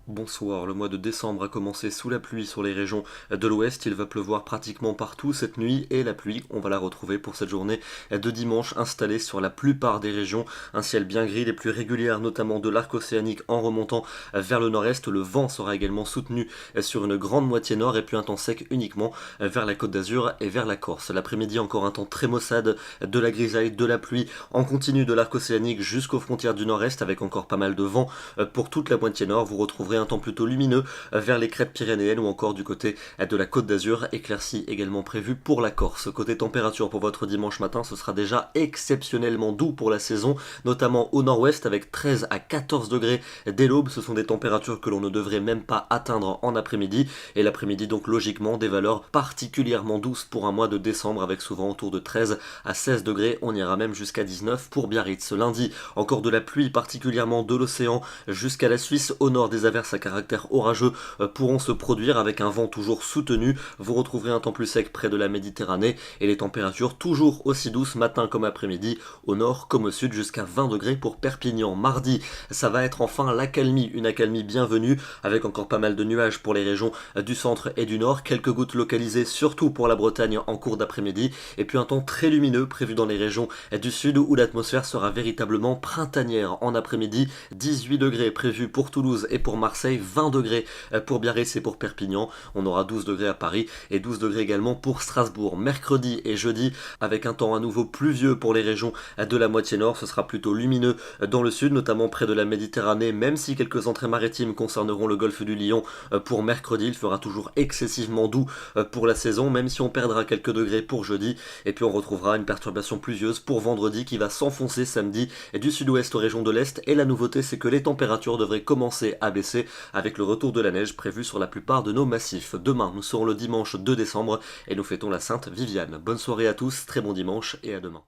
Bonsoir, le mois de décembre a commencé sous la pluie sur les régions de l'ouest, il va pleuvoir pratiquement partout cette nuit et la pluie, on va la retrouver pour cette journée de dimanche installée sur la plupart des régions, un ciel bien gris, les pluies régulières notamment de l'arc océanique en remontant vers le nord-est, le vent sera également soutenu sur une grande moitié nord et puis un temps sec uniquement vers la Côte d'Azur et vers la Corse. L'après-midi encore un temps très maussade, de la grisaille, de la pluie en continu de l'arc océanique jusqu'aux frontières du nord-est avec encore pas mal de vent pour toute la moitié nord, vous retrouverez un temps plutôt lumineux vers les crêtes pyrénéennes ou encore du côté de la Côte d'Azur, éclaircie également prévue pour la Corse. Côté température pour votre dimanche matin, ce sera déjà exceptionnellement doux pour la saison, notamment au nord-ouest avec 13 à 14 degrés dès l'aube. Ce sont des températures que l'on ne devrait même pas atteindre en après-midi, et l'après-midi donc logiquement des valeurs particulièrement douces pour un mois de décembre avec souvent autour de 13 à 16 degrés, on ira même jusqu'à 19 pour Biarritz. Lundi, encore de la pluie particulièrement de l'océan jusqu'à la Suisse, au nord des averses à caractère orageux pourront se produire avec un vent toujours soutenu. Vous retrouverez un temps plus sec près de la Méditerranée et les températures toujours aussi douces matin comme après-midi, au nord comme au sud jusqu'à 20 degrés pour Perpignan. Mardi, ça va être enfin l'accalmie, une accalmie bienvenue avec encore pas mal de nuages pour les régions du centre et du nord, quelques gouttes localisées surtout pour la Bretagne en cours d'après-midi et puis un temps très lumineux prévu dans les régions du sud où l'atmosphère sera véritablement printanière en après-midi. 18 degrés prévus pour Toulouse et pour Marseille, 20 degrés pour Biarritz et pour Perpignan, on aura 12 degrés à Paris et 12 degrés également pour Strasbourg. Mercredi et jeudi, avec un temps à nouveau pluvieux pour les régions de la moitié nord, ce sera plutôt lumineux dans le sud, notamment près de la Méditerranée, même si quelques entrées maritimes concerneront le golfe du Lion pour mercredi, il fera toujours excessivement doux pour la saison, même si on perdra quelques degrés pour jeudi, et puis on retrouvera une perturbation pluvieuse pour vendredi qui va s'enfoncer samedi du sud-ouest aux régions de l'est, et la nouveauté c'est que les températures devraient commencer à baisser avec le retour de la neige prévu sur la plupart de nos massifs. Demain, nous serons le dimanche 2 décembre et nous fêtons la Sainte Viviane. Bonne soirée à tous, très bon dimanche et à demain.